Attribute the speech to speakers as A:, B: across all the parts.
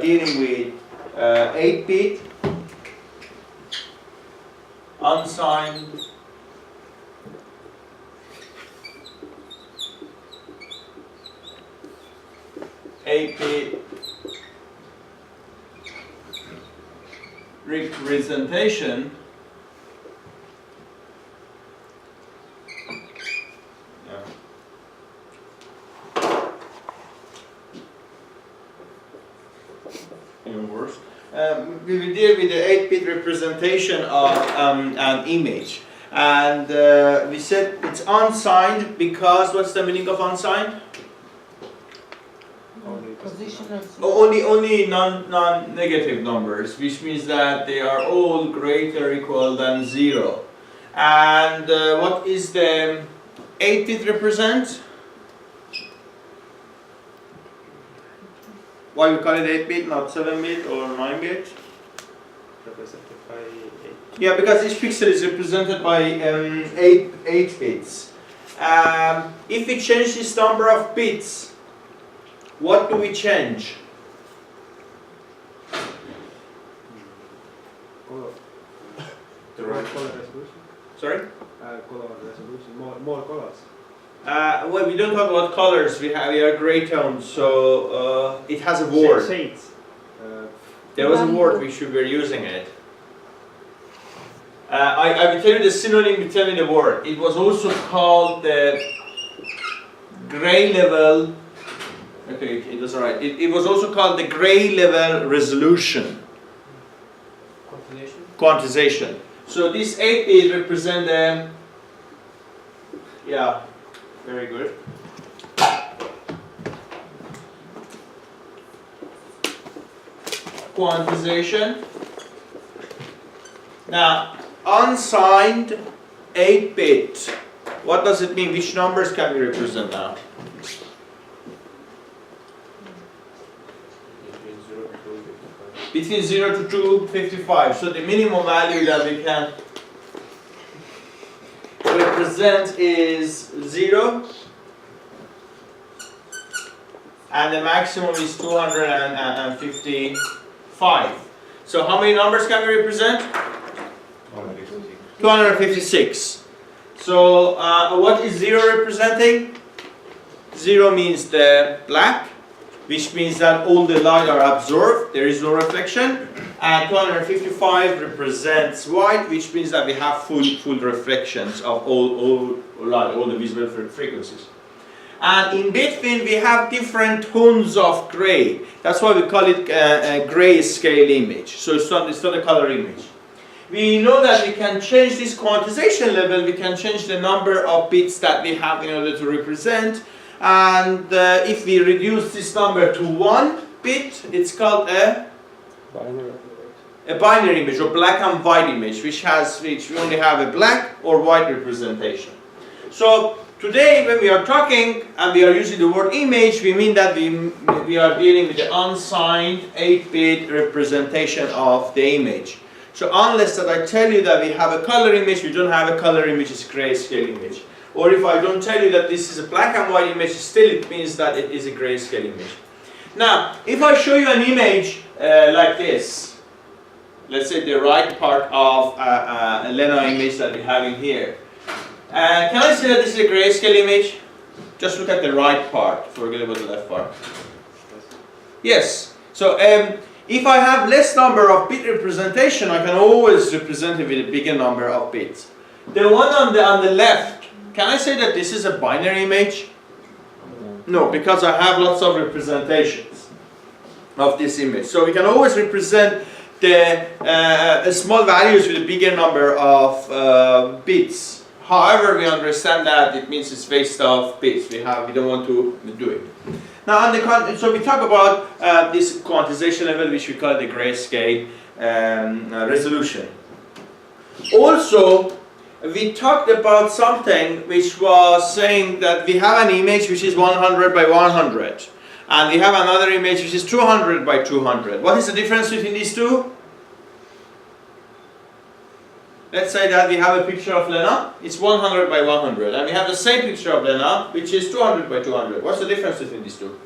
A: dealing with 8-bit unsigned representation we will deal with the 8-bit representation of an image, and we said it's unsigned because what's the meaning of unsigned? Only non-negative numbers, which means that they are all greater or equal than 0. And what is the 8-bit represent? Why we call it 8-bit, not 7-bit or 9-bit?
B: Represented by 8.
A: Yeah, because each pixel is represented by 8 bits. If we change this number of bits, what do we change?
B: Color. The right color resolution.
A: Sorry?
B: Color resolution. More colors.
A: Well, we don't talk about colors. We are gray tones, so it has a word.
B: Shades.
A: There was a word which we were using it. I will tell you the synonym. You tell me the word. It was also called the gray level. Okay, it was alright. It was also called the gray level resolution. Quantization. So this 8-bit represent the. Yeah. Very good. Quantization. Now, unsigned 8-bit. What does it mean? Which numbers can we represent now? Between 0 to 255. So the minimum value that we can represent is 0, and the maximum is 255. So how many numbers can we represent? 256. So what is 0 representing? 0 means the black, which means that all the light are absorbed, there is no reflection. And 255 represents white, which means that we have full reflections of all light, all the visible frequencies. And in between we have different tones of gray. That's why we call it a gray scale image. So it's not a color image. We know that we can change this quantization level, we can change the number of bits that we have in order to represent. And if we reduce this number to 1 bit, it's called a binary image, or black and white image, which we only have a black or white representation. So today when we are talking and we are using the word image, we mean that we are dealing with the unsigned 8-bit representation of the image. So unless that I tell you that we have a color image, we don't have a color image, it's a grayscale image. Or if I don't tell you that this is a black and white image, still it means that it is a grayscale image. Now, if I show you an image like this, let's say the right part of a Lena image that we have in here. Can I say that this is a grayscale image? Just look at the right part, forget about the left part. Yes. So if I have less number of bit representation, I can always represent it with a bigger number of bits. The one on the left, can I say that this is a binary image? No, because I have lots of representations of this image. So we can always represent the small values with a bigger number of bits. However, we understand that it means it's based off bits. We don't want to do it. Now, so we talk about this quantization level, which we call the grayscale resolution. Also, we talked about something which was saying that we have an image which is 100 by 100. And we have another image which is 200 by 200. What is the difference between these two? Let's say that we have a picture of Lena, it's 100 by 100, and we have the same picture of Lena, which is 200 by 200. What's the difference between these two?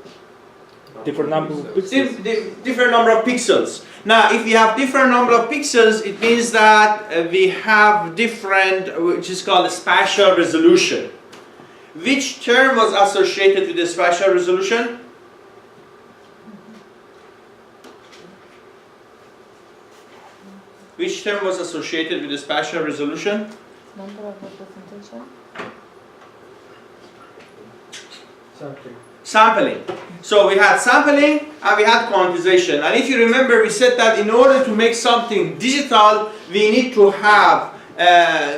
C: Different number of pixels.
A: Different number of pixels. Now, if we have different number of pixels, it means that we have different, which is called spatial resolution. Which term was associated with the spatial resolution? Which term was associated with the spatial resolution?
D: Number of representation.
A: Sampling. So we had sampling and we had quantization. And if you remember, we said that in order to make something digital, we need to have,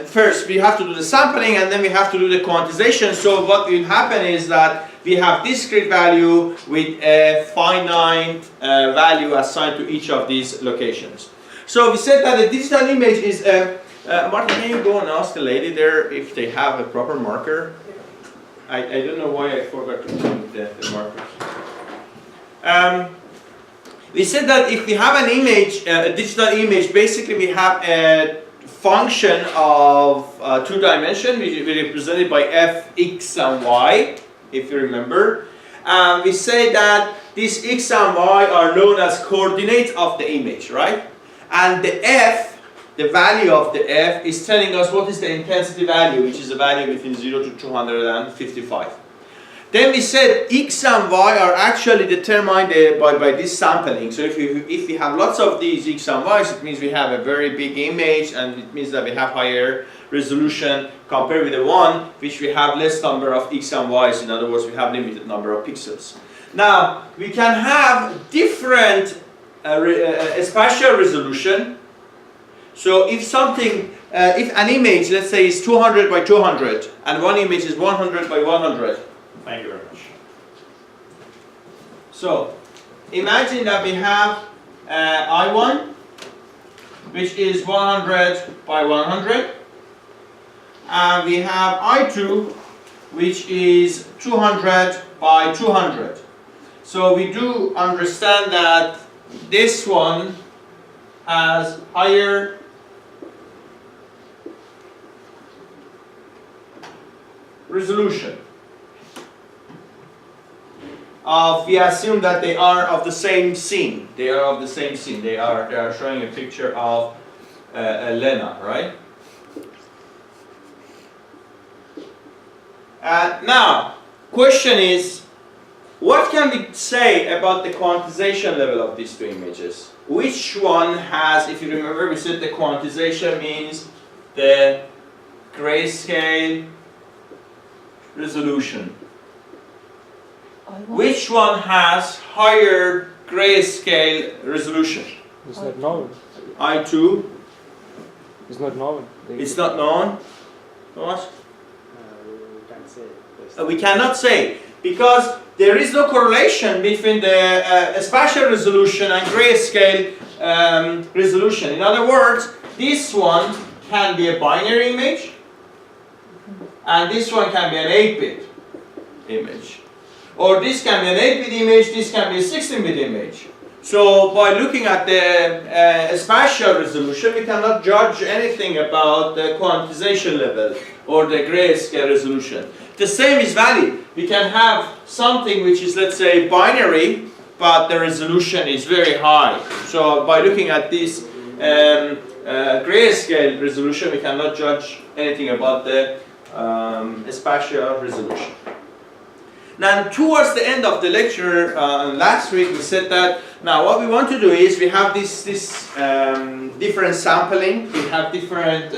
A: first we have to do the sampling and then we have to do the quantization. So what will happen is that we have discrete value with a finite value assigned to each of these locations. So we said that the digital image is, Martin, can you go and ask the lady there if they have a proper marker? I don't know why I forgot to bring the markers. We said that if we have an image, a digital image, basically we have a function of 2 dimensions, which is represented by f, x, and y, if you remember. We say that these x and y are known as coordinates of the image, right? And the f, the value of the f, is telling us what is the intensity value, which is a value between 0 to 255. Then we said x and y are actually determined by this sampling. So if we have lots of these x and y's, it means we have a very big image, and it means that we have higher resolution compared with the one which we have less number of x and y's. In other words, we have limited number of pixels. Now we can have different spatial resolution. So if something, if an image, let's say, is 200 by 200 and one image is 100 by 100, thank you very much. So imagine that we have I1, which is 100 by 100, and we have I2, which is 200 by 200. So we do understand that this one has higher resolution. We assume that they are of the same scene. They are of the same scene. They are showing a picture of Lena, right? Now, question is, what can we say about the quantization level of these 2 images? Which one has, if you remember, we said the quantization means the grayscale resolution. Which one has higher grayscale resolution?
C: It's not known.
A: I2.
C: It's not known.
A: It's not known. Thomas?
B: We can't say.
A: We cannot say, because there is no correlation between the spatial resolution and grayscale resolution. In other words, this one can be a binary image, and this one can be an 8-bit image. Or this can be an 8-bit image, this can be a 16-bit image. So by looking at the spatial resolution, we cannot judge anything about the quantization level or the grayscale resolution. The same is valid. We can have something which is, let's say, binary, but the resolution is very high. So by looking at this grayscale resolution, we cannot judge anything about the spatial resolution. Now, towards the end of the lecture last week, we said that now what we want to do is we have this different sampling, we have different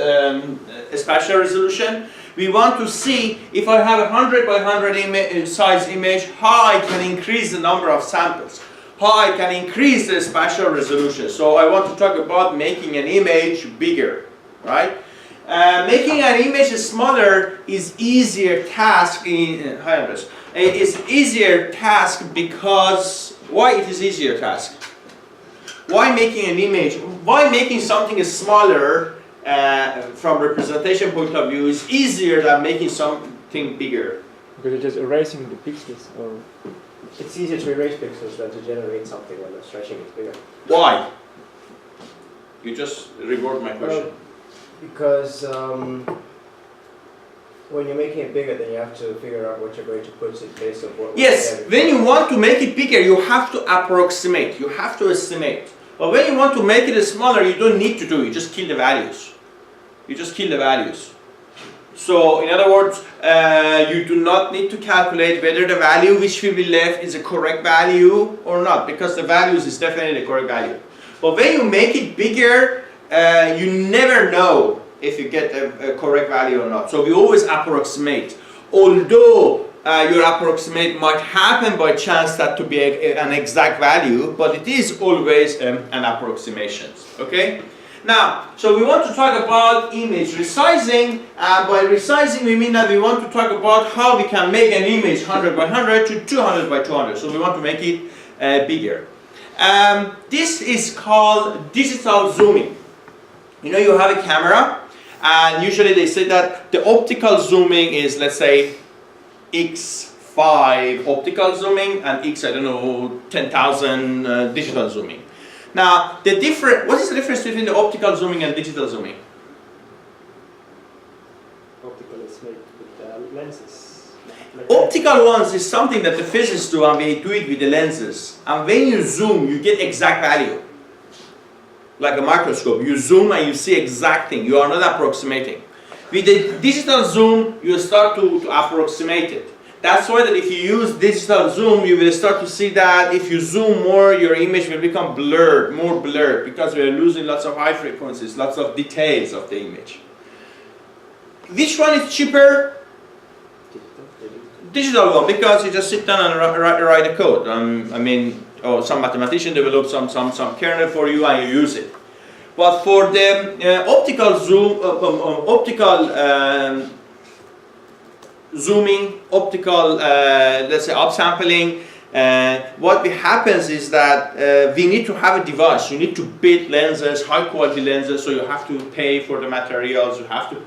A: spatial resolution. We want to see if I have a 100 by 100 size image, how I can increase the number of samples, how I can increase the spatial resolution. So I want to talk about making an image bigger, right? Making an image smaller is easier task in It's easier task because why it is easier task? Why making an image? Why making something smaller from representation point of view is easier than making something bigger?
C: Because you're just erasing the pixels, or
E: It's easier to erase pixels than to generate something when the stretching is bigger.
A: Why? You just reword my question.
E: Because when you're making it bigger, then you have to figure out what you're going to put in place of what.
A: Yes, when you want to make it bigger, you have to approximate, you have to estimate. But when you want to make it smaller, you don't need to do it, you just kill the values. You just kill the values. So, in other words, you do not need to calculate whether the value which will be left is a correct value or not, because the values is definitely the correct value. But when you make it bigger, you never know if you get a correct value or not. So we always approximate. Although your approximate might happen by chance that to be an exact value, but it is always an approximation. Okay? Now, so we want to talk about image resizing. By resizing, we mean that we want to talk about how we can make an image 100 by 100 to 200 by 200. So we want to make it bigger. This is called digital zooming. You know, you have a camera, and usually they say that the optical zooming is, let's say, x5 optical zooming and x, I don't know, 10,000 digital zooming. Now, what is the difference between the optical zooming and digital zooming?
B: Optical is made with lenses.
A: Optical ones is something that the physicists do, and they do it with the lenses. And when you zoom, you get exact value. Like a microscope, you zoom and you see exact thing. You are not approximating. With the digital zoom, you start to approximate it. That's why that if you use digital zoom, you will start to see that if you zoom more, your image will become blurred, more blurred, because we are losing lots of high frequencies, lots of details of the image. Which one is cheaper? Digital one, because you just sit down and write a code. I mean, some mathematician developed some kernel for you and you use it. But for the optical zoom, zooming, optical, let's say upsampling, what happens is that we need to have a device. You need to build lenses, high quality lenses, so you have to pay for the materials, you have to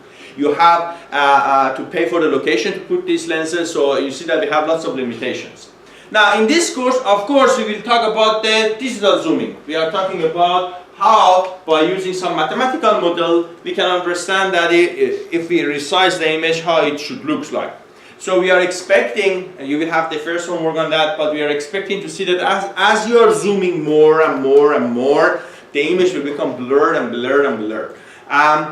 A: pay for the location to put these lenses, so you see that we have lots of limitations. Now in this course, of course, we will talk about the digital zooming. We are talking about how, by using some mathematical model, we can understand that if we resize the image, how it should look like. So we are expecting, and you will have the first homework on that, but we are expecting to see that as you are zooming more and more and more, the image will become blurred and blurred and blurred.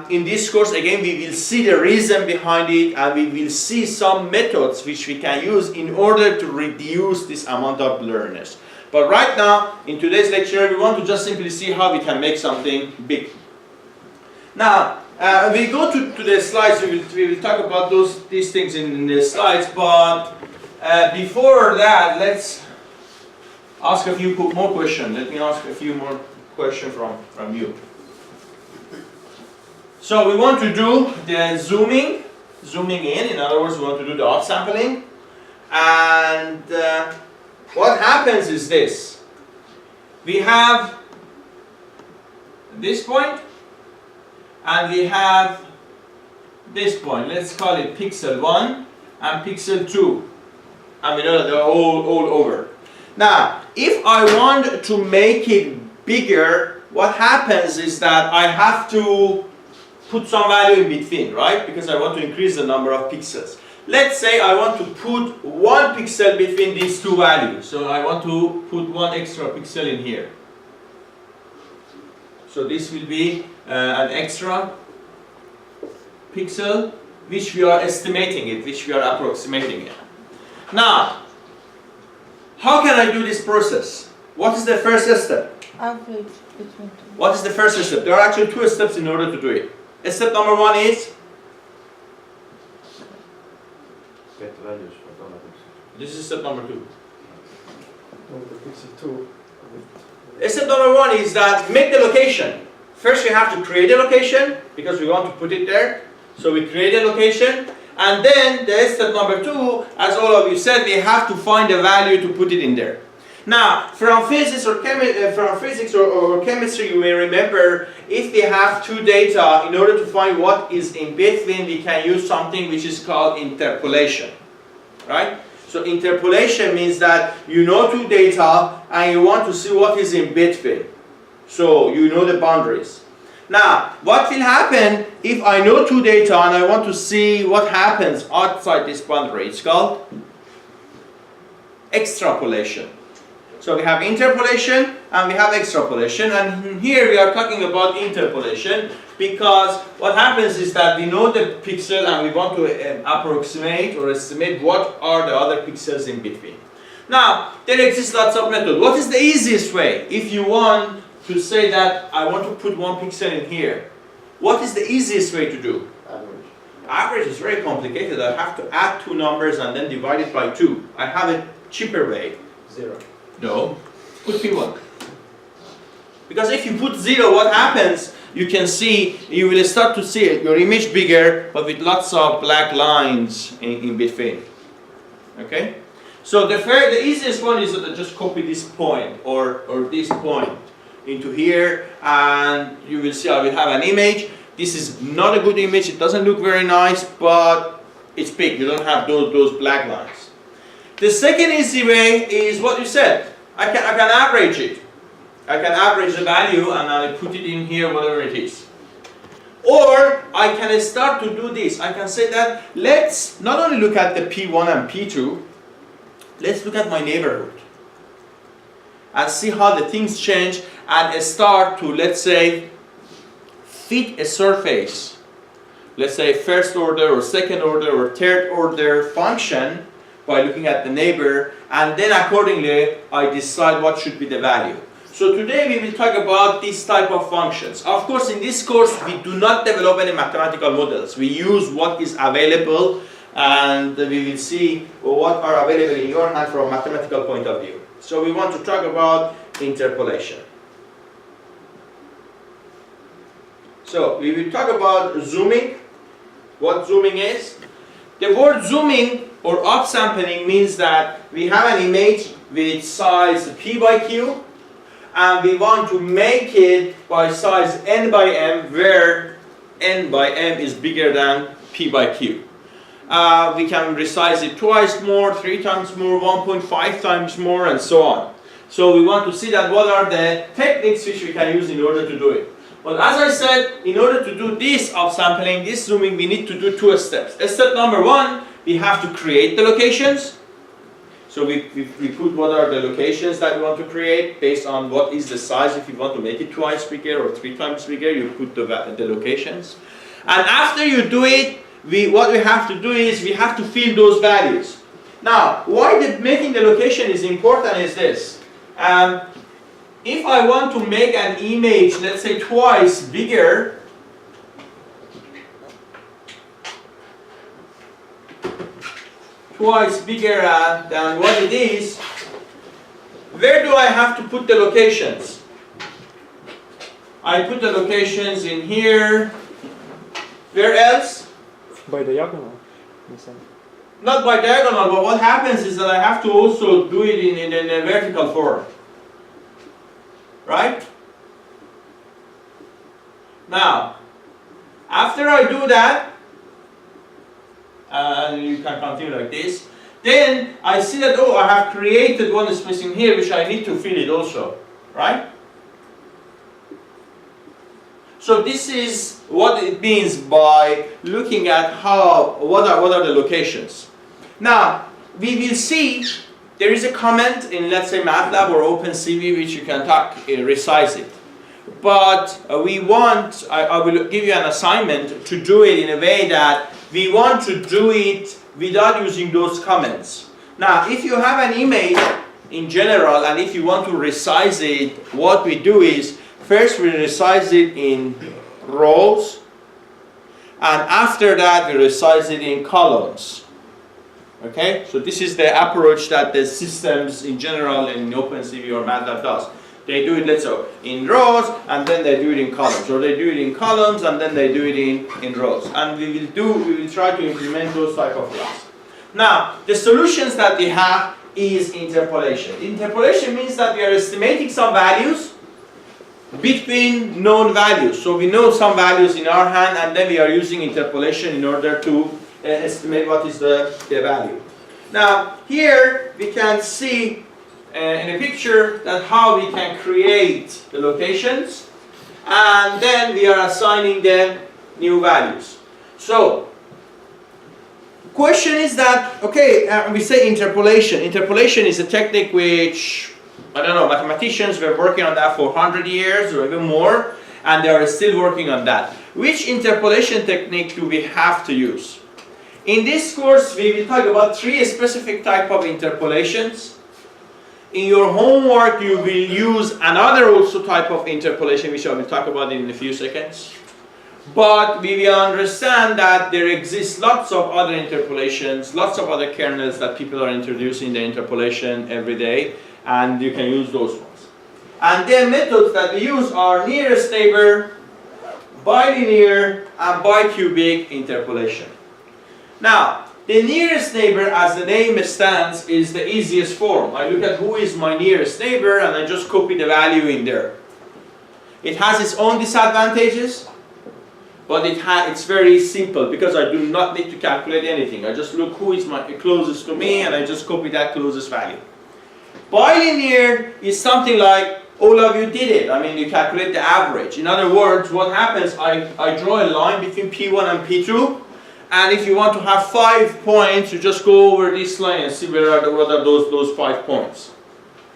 A: In this course, again, we will see the reason behind it, and we will see some methods which we can use in order to reduce this amount of blurriness. But right now, in today's lecture, we want to just simply see how we can make something big. Now, we go to the slides, we will talk about these things in the slides, but before that, let's ask a few more questions. Let me ask a few more questions from you. So we want to do the zooming in other words, we want to do the upsampling. And what happens is this. We have this point, and we have this point. Let's call it pixel 1 and pixel 2. And we know that they're all over. Now, if I want to make it bigger, what happens is that I have to put some value in between, right? Because I want to increase the number of pixels. Let's say I want to put 1 pixel between these two values. So I want to put 1 extra pixel in here. So this will be an extra pixel, which we are estimating it, which we are approximating it. Now, how can I do this process? What is the first step?
D: Average between two.
A: What is the first step? There are actually 2 steps in order to do it. Step number 1 is?
F: Get the values for dollar.
A: This is step number 2.
C: the pixel 2.
A: Step number 1 is that make the location. First we have to create a location because we want to put it there. So we create a location, and then the step number 2, as all of you said, we have to find a value to put it in there. Now, from physics or chemistry, you may remember if we have 2 data, in order to find what is in between, we can use something which is called interpolation, right? So interpolation means that you know 2 data and you want to see what is in between. So you know the boundaries. Now, what will happen if I know two data and I want to see what happens outside this boundary? It's called extrapolation. So we have interpolation and we have extrapolation, and here we are talking about interpolation because what happens is that we know the pixel and we want to approximate or estimate what are the other pixels in between. Now, there exists lots of methods. What is the easiest way if you want to say that I want to put one pixel in here? What is the easiest way to do?
E: Average.
A: Average is very complicated. I have to add two numbers and then divide it by 2. I have a cheaper way.
E: 0.
A: No, put P1. Because if you put 0, what happens? You can see, you will start to see your image bigger, but with lots of black lines in between. Okay? So the easiest one is to just copy this point or this point into here, and you will see I will have an image. This is not a good image. It doesn't look very nice, but it's big. You don't have those black lines. The second easy way is what you said. I can average it. I can average the value and I put it in here, whatever it is. Or I can start to do this. I can say that let's not only look at the P1 and P2, let's look at my neighborhood and see how the things change and start to, let's say, fit a surface. Let's say first order or second order or third order function by looking at the neighbor, and then accordingly I decide what should be the value. So today we will talk about this type of functions. Of course, in this course we do not develop any mathematical models. We use what is available, and we will see what are available in your hand from a mathematical point of view. So we want to talk about interpolation. So we will talk about zooming, what zooming is. The word zooming or upsampling means that we have an image with size p by q, and we want to make it by size n by m, where n by m is bigger than p by q. We can resize it twice more, 3 times more, 1.5 times more, and so on. So we want to see that what are the techniques which we can use in order to do it. But as I said, in order to do this upsampling, this zooming, we need to do 2 steps. Step number 1, we have to create the locations. So we put what are the locations that we want to create based on what is the size. If you want to make it twice bigger or 3 times bigger, you put the locations. And after you do it, what we have to do is we have to fill those values. Now, why making the location is important is this. If I want to make an image, let's say twice bigger, than what it is, where do I have to put the locations? I put the locations in here. Where else?
B: By diagonal.
A: Not by diagonal, but what happens is that I have to also do it in a vertical form. Right? Now, after I do that, and you can continue like this, then I see that, oh, I have created one space in here which I need to fill it also, right? So this is what it means by looking at what are the locations. Now, we will see there is a comment in, let's say, MATLAB or OpenCV which you can resize it. But I will give you an assignment to do it in a way that we want to do it without using those comments. Now, if you have an image in general and if you want to resize it, what we do is first we resize it in rows, and after that we resize it in columns. Okay, so this is the approach that the systems in general in OpenCV or MATLAB does. They do it, let's say, in rows, and then they do it in columns, or they do it in columns, and then they do it in rows. And we will try to implement those type of things. Now, the solutions that we have is interpolation. Interpolation means that we are estimating some values between known values. So we know some values in our hand, and then we are using interpolation in order to estimate what is the value. Now, here we can see in a picture that how we can create the locations. and then we are assigning them new values. So, question is that, okay, we say interpolation. Interpolation is a technique which, I don't know, mathematicians were working on that for 100 years or even more, and they are still working on that. Which interpolation technique do we have to use? In this course, we will talk about 3 specific types of interpolations. In your homework, you will use another also type of interpolation, which I will talk about in a few seconds. But we will understand that there exists lots of other interpolations, lots of other kernels that people are introducing the interpolation every day, and you can use those ones. And the methods that we use are nearest neighbor, bilinear, and bicubic interpolation. Now, the nearest neighbor, as the name stands, is the easiest form. I look at who is my nearest neighbor and I just copy the value in there. It has its own disadvantages, but it's very simple because I do not need to calculate anything. I just look who is closest to me and I just copy that closest value. Bilinear is something like all of you did it. I mean, you calculate the average. In other words, what happens, I draw a line between P1 and P2. And if you want to have 5 points, you just go over this line and see what are those 5 points.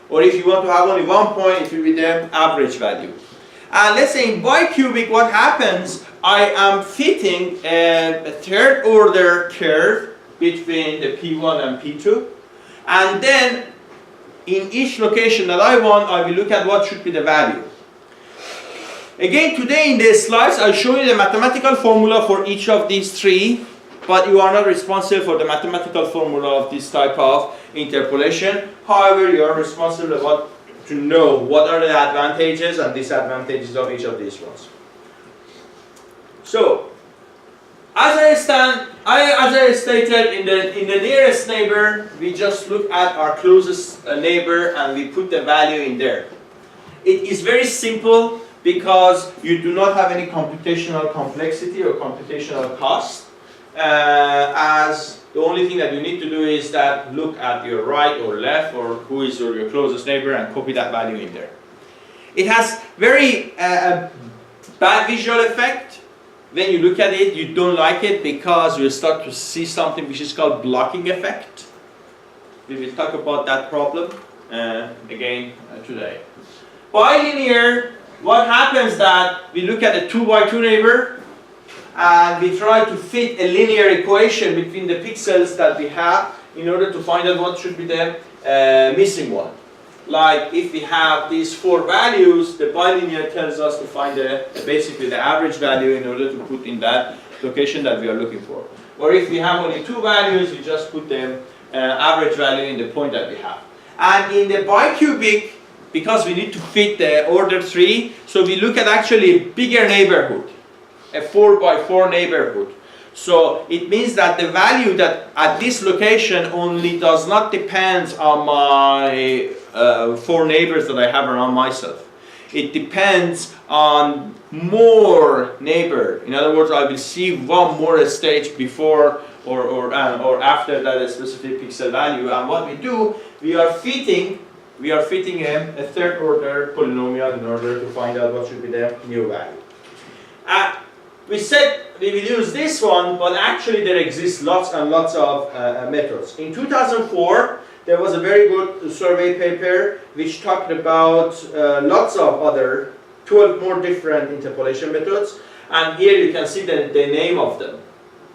A: Or if you want to have only 1 point, it will be the average value. And let's say in bicubic, what happens, I am fitting a third order curve between the P1 and P2. And then in each location that I want, I will look at what should be the value. Again, today in the slides, I'll show you the mathematical formula for each of these 3, but you are not responsible for the mathematical formula of this type of interpolation. However, you are responsible to know what are the advantages and disadvantages of each of these ones. So, as I stated, in the nearest neighbor, we just look at our closest neighbor and we put the value in there. It is very simple, because you do not have any computational complexity or computational cost, as the only thing that you need to do is that look at your right or left or who is your closest neighbor and copy that value in there. It has very bad visual effect. When you look at it, you don't like it because you start to see something which is called blocking effect. We will talk about that problem again today. Bilinear. What happens that we look at a 2 by 2 neighbor and we try to fit a linear equation between the pixels that we have in order to find out what should be the missing one. Like if we have these 4 values, the bilinear tells us to find basically the average value in order to put in that location that we are looking for. Or if we have only 2 values, we just put the average value in the point that we have. And in the bicubic, because we need to fit the order 3, so we look at actually a bigger neighborhood, a 4 by 4 neighborhood. So it means that the value that at this location only does not depend on my 4 neighbors that I have around myself. It depends on more neighbor. In other words, I will see one more stage before or after that specific pixel value. And what we do, we are fitting a third order polynomial in order to find out what should be the new value. We said we will use this one, but actually there exists lots and lots of methods. In 2004, there was a very good survey paper which talked about lots of other 12 more different interpolation methods, and here you can see the name of them.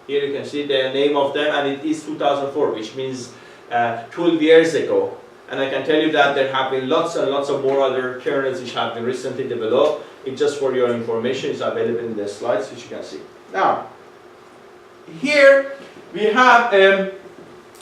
A: Here you can see the name of them, and it is 2004, which means 12 years ago. And I can tell you that there have been lots and lots of more other kernels which have been recently developed. It's just for your information, it's available in the slides which you can see. Now, here we have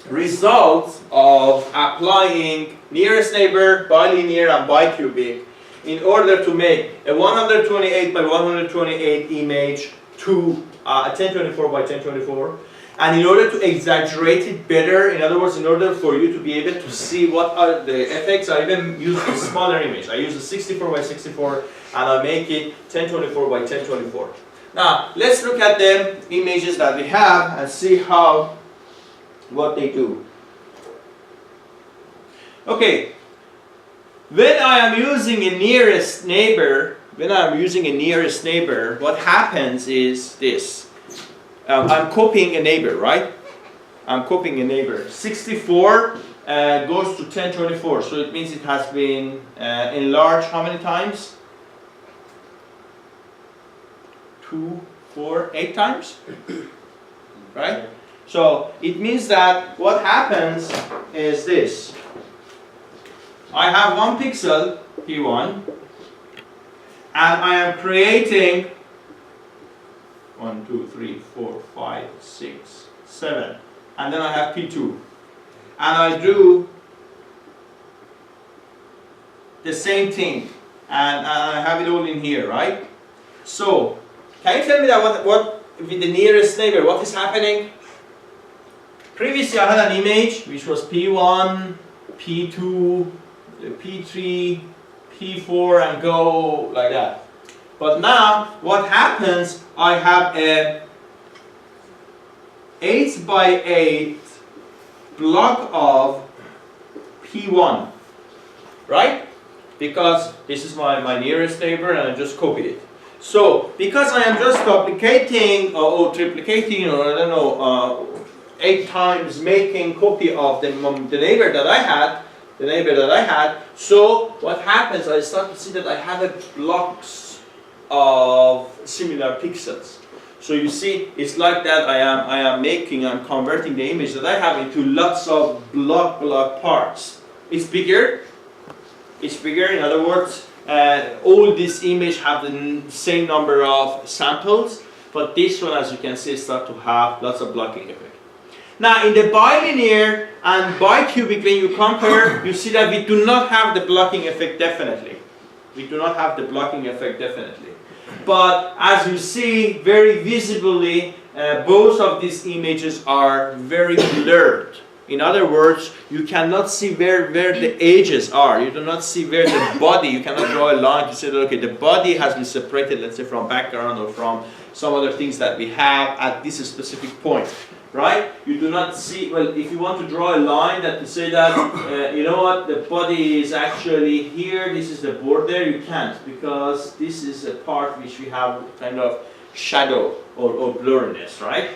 A: results of applying nearest neighbor, bilinear and bicubic in order to make a 128 by 128 image to a 1024 by 1024. And in order to exaggerate it better, in other words, in order for you to be able to see what are the effects, I even use a smaller image. I use a 64 by 64 and I make it 1024 by 1024. Now, let's look at the images that we have and see what they do. Okay, when I am using a nearest neighbor, when I'm using a nearest neighbor, what happens is this. I'm copying a neighbor, right? I'm copying a neighbor. 64 goes to 1024, so it means it has been enlarged how many times? 2, 4, 8 times, right? So it means that what happens is this. I have one pixel, P1, and I am creating 1, 2, 3, 4, 5, 6, 7, and then I have P2, and I do the same thing, and I have it all in here, right? So, can you tell me that what with the nearest neighbor, what is happening? Previously I had an image which was P1, P2, P3, P4 and go like that. But now what happens, I have a 8 by 8 block of P1, right? Because this is my nearest neighbor and I just copied it. So because I am just duplicating or triplicating, or I don't know, 8 times making copy of the neighbor that I had, so what happens, I start to see that I have a blocks of similar pixels. So you see, it's like that I'm converting the image that I have into lots of block parts. It's bigger, in other words, all this image have the same number of samples, but this one, as you can see, start to have lots of blocking effect. Now in the bilinear and bicubic, when you compare, you see that we do not have the blocking effect definitely. We do not have the blocking effect definitely. But as you see very visibly, both of these images are very blurred. In other words, you cannot see where the edges are. You do not see where the body, you cannot draw a line to say that, okay, the body has been separated, let's say, from background or from some other things that we have at this specific point. Right? You do not see, well, if you want to draw a line that to say that, you know what, the body is actually here, this is the border, you can't, because this is a part which we have kind of shadow or blurriness, right?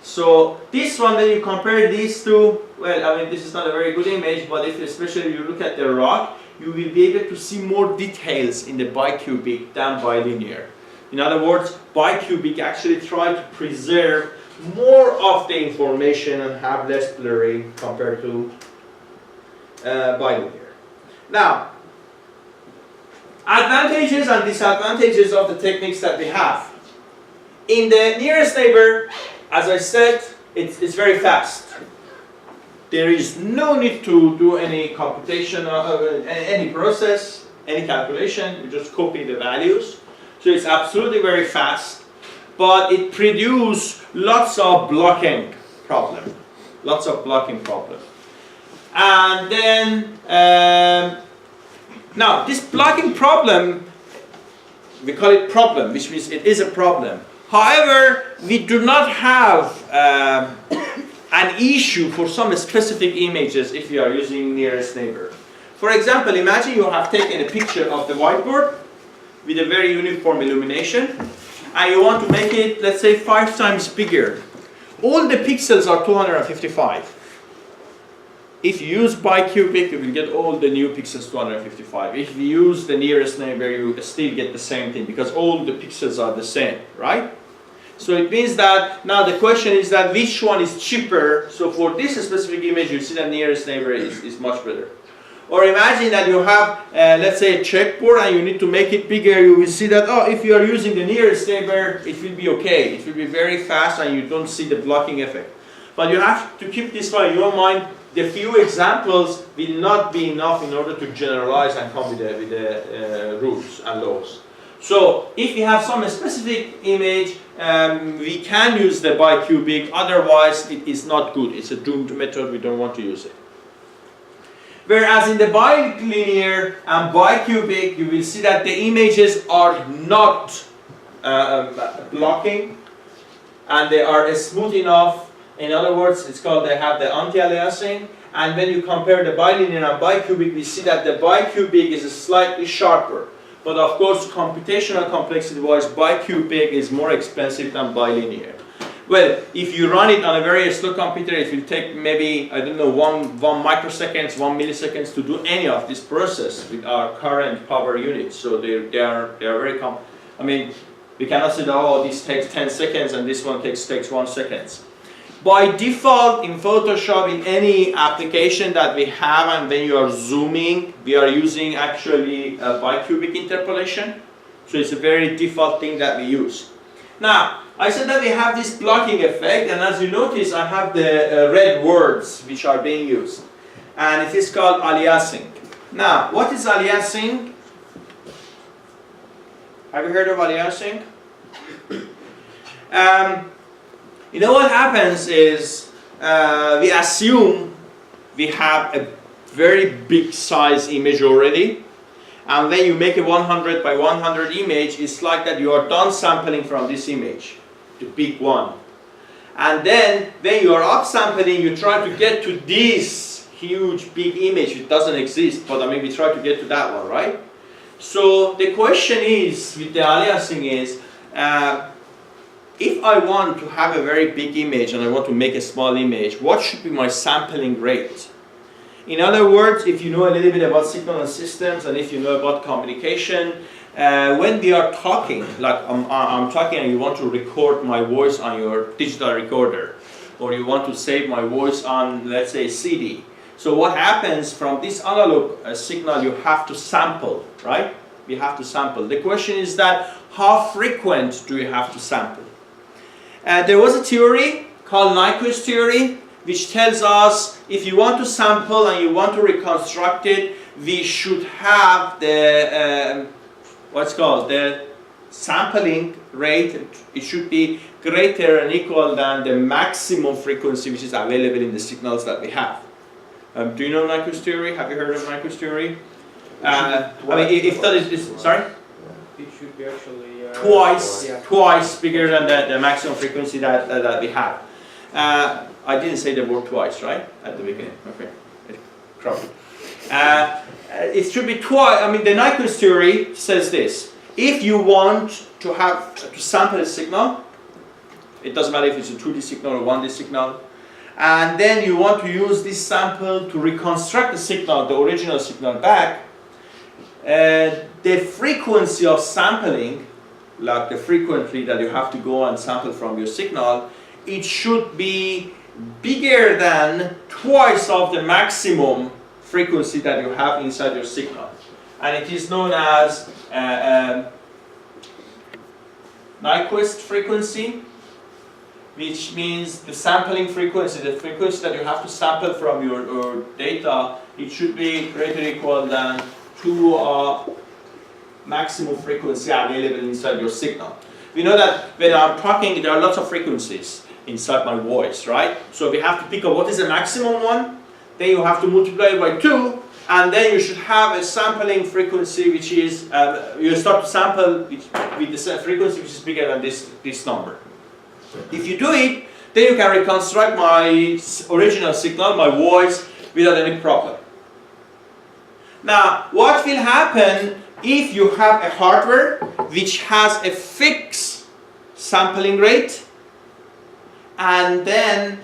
A: So this one, then you compare these two, well, I mean, this is not a very good image, but if especially you look at the rock, you will be able to see more details in the bicubic than bilinear. In other words, bicubic actually try to preserve more of the information and have less blurring compared to bilinear. Now, advantages and disadvantages of the techniques that we have. In the nearest neighbor, as I said, it's very fast. There is no need to do any computation, any process, any calculation. You just copy the values. So it's absolutely very fast. But it produces lots of blocking problem. And then, now this blocking problem, we call it problem, which means it is a problem. However, we do not have an issue for some specific images if you are using nearest neighbor. For example, imagine you have taken a picture of the whiteboard with a very uniform illumination, and you want to make it, let's say, 5 times bigger. All the pixels are 255. If you use bicubic, you will get all the new pixels 255. If you use the nearest neighbor, you still get the same thing because all the pixels are the same, right? So it means that now the question is that which one is cheaper. So for this specific image, you see that nearest neighbor is much better. Or imagine that you have, let's say, a checkboard and you need to make it bigger. You will see that, oh, if you are using the nearest neighbor, it will be okay. It will be very fast and you don't see the blocking effect. But you have to keep this one in your mind. The few examples will not be enough in order to generalize and come with the rules and laws. So if you have some specific image, we can use the bicubic. Otherwise, it is not good. It's a doomed method. We don't want to use it. Whereas in the bilinear and bicubic, you will see that the images are not blocking and they are smooth enough. In other words, it's called, they have the anti-aliasing. And when you compare the bilinear and bicubic, we see that the bicubic is slightly sharper. But of course, computational complexity-wise, bicubic is more expensive than bilinear. Well, if you run it on a very slow computer, it will take maybe, I don't know, one microseconds, 1 milliseconds to do any of this process with our current power units. So they are very I mean, we cannot say that, oh, this takes 10 seconds and this one takes 1 second. By default, in Photoshop, in any application that we have, and when you are zooming, we are using actually bicubic interpolation. So it's a very default thing that we use. Now, I said that we have this blocking effect, and as you notice, I have the red words which are being used. And it is called aliasing. Now, what is aliasing? Have you heard of aliasing? You know what happens is we assume we have a very big size image already, and when you make a 100 by 100 image, it's like that you are done sampling from this image, the big one. And then when you are upsampling, you try to get to this huge big image. It doesn't exist, but I mean we try to get to that one, right? So the question is, with the aliasing is, if I want to have a very big image and I want to make a small image, what should be my sampling rate? In other words, if you know a little bit about signal and systems, and if you know about communication, when we are talking, like I'm talking and you want to record my voice on your digital recorder, or you want to save my voice on, let's say, CD. So what happens from this analog signal, you have to sample, right? You have to sample. The question is that, how frequent do you have to sample? There was a theory called Nyquist theory, which tells us if you want to sample and you want to reconstruct it, we should have the what's called the sampling rate. It should be greater and equal than the maximum frequency which is available in the signals that we have. Do you know Nyquist theory? Have you heard of Nyquist theory? I mean, if that is sorry.
B: It should be actually
A: twice bigger than the maximum frequency that we have. I didn't say the word twice, right? At the beginning. Okay. It should be twice. I mean, the Nyquist theory says this. If you want to sample a signal, it doesn't matter if it's a 2D signal or 1D signal, and then you want to use this sample to reconstruct the signal, the original signal back, the frequency of sampling, like the frequency that you have to go and sample from your signal, it should be bigger than twice of the maximum frequency that you have inside your signal. And it is known as Nyquist frequency, which means the sampling frequency, the frequency that you have to sample from your data, it should be greater or equal than 2 maximum frequency available inside your signal. We know that when I'm talking, there are lots of frequencies inside my voice, right? So we have to pick up what is the maximum one, then you have to multiply it by 2, and then you should have a sampling frequency which is, you start to sample with the frequency which is bigger than this number. If you do it, then you can reconstruct my original signal, my voice, without any problem. Now, what will happen if you have a hardware which has a fixed sampling rate, and then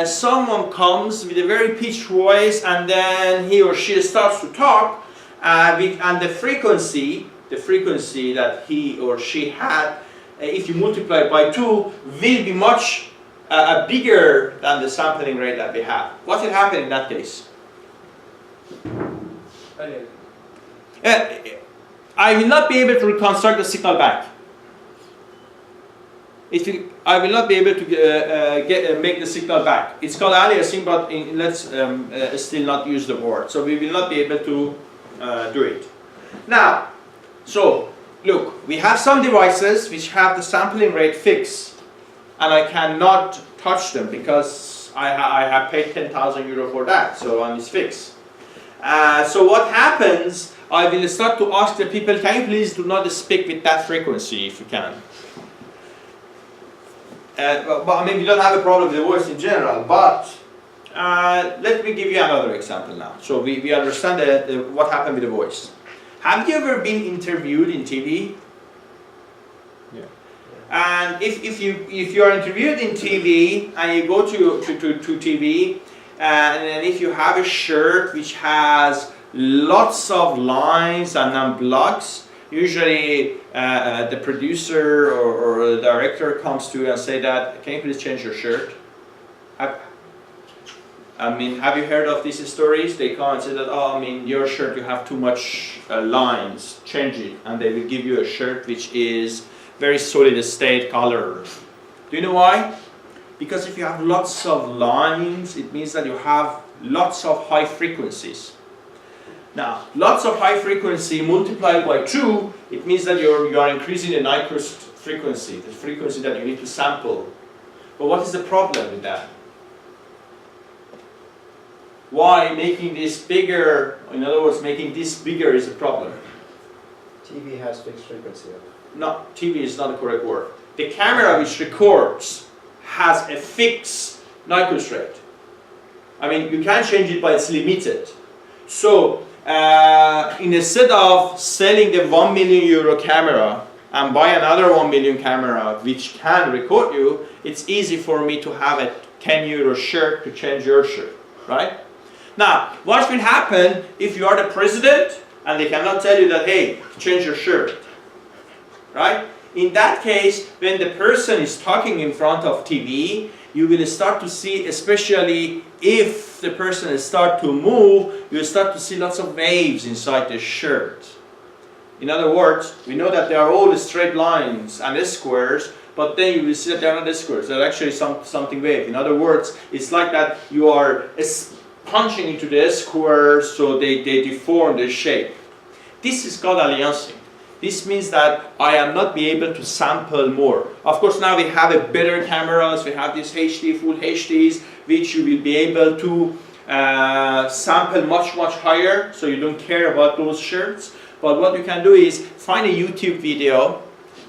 A: someone comes with a very pitched voice, and then he or she starts to talk, and the frequency that he or she had, if you multiply it by 2, will be much bigger than the sampling rate that we have. What will happen in that case? I will not be able to reconstruct the signal back. I will not be able to make the signal back. It's called aliasing, but let's still not use the word. So we will not be able to do it. Now, so look, we have some devices which have the sampling rate fixed, and I cannot touch them because I have paid 10,000 euro for that, so it's fixed. So what happens, I will start to ask the people, can you please do not speak with that frequency if you can. But I mean, we don't have a problem with the voice in general, but let me give you another example now. So we understand what happened with the voice. Have you ever been interviewed in TV?
C: Yeah.
A: And if you are interviewed in TV and you go to TV, and if you have a shirt which has lots of lines and then blocks, usually the producer or the director comes to you and say that, can you please change your shirt? I mean, have you heard of these stories? They come and say that, oh, I mean, your shirt, you have too much lines, change it. And they will give you a shirt which is very solid state color. Do you know why? Because if you have lots of lines, it means that you have lots of high frequencies. Now, lots of high frequency multiplied by 2, it means that you are increasing the Nyquist frequency, the frequency that you need to sample. But what is the problem with that? Why making this bigger, in other words, making this bigger is a problem?
E: TV has fixed frequency.
A: No, TV is not the correct word. The camera which records has a fixed Nyquist rate. I mean, you can't change it, but it's limited. So, instead of selling the €1 million camera and buy another €1 million camera which can record you, it's easy for me to have a €10 shirt to change your shirt, right? Now, what will happen if you are the president and they cannot tell you that, hey, change your shirt, right? In that case, when the person is talking in front of TV, you will start to see, especially if the person starts to move, you will start to see lots of waves inside the shirt. In other words, we know that they are all straight lines and squares, but then you will see that they are not squares, they're actually something wave. In other words, it's like that you are punching into the squares, so they deform the shape. This is called aliasing. This means that I am not be able to sample more. Of course, now we have a better cameras, we have these HD, full HDs, which you will be able to sample much higher, so you don't care about those shirts. But what you can do is find a YouTube video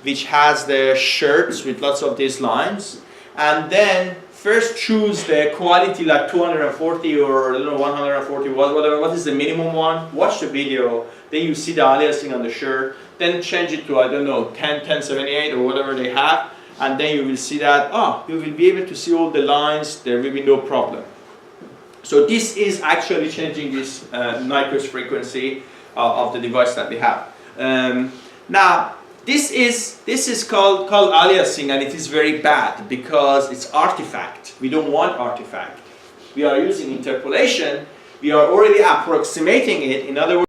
A: which has the shirts with lots of these lines, and then first choose the quality like 240 or I don't know, 140, whatever, what is the minimum one. Watch the video, then you see the aliasing on the shirt, then change it to, I don't know, 1078 or whatever they have, and then you will see that, you will be able to see all the lines, there will be no problem. So this is actually changing this Nyquist frequency of the device that we have. Now, this is called aliasing, and it is very bad because it's artifact. We don't want artifact. We are using interpolation. We are already approximating it. In other words,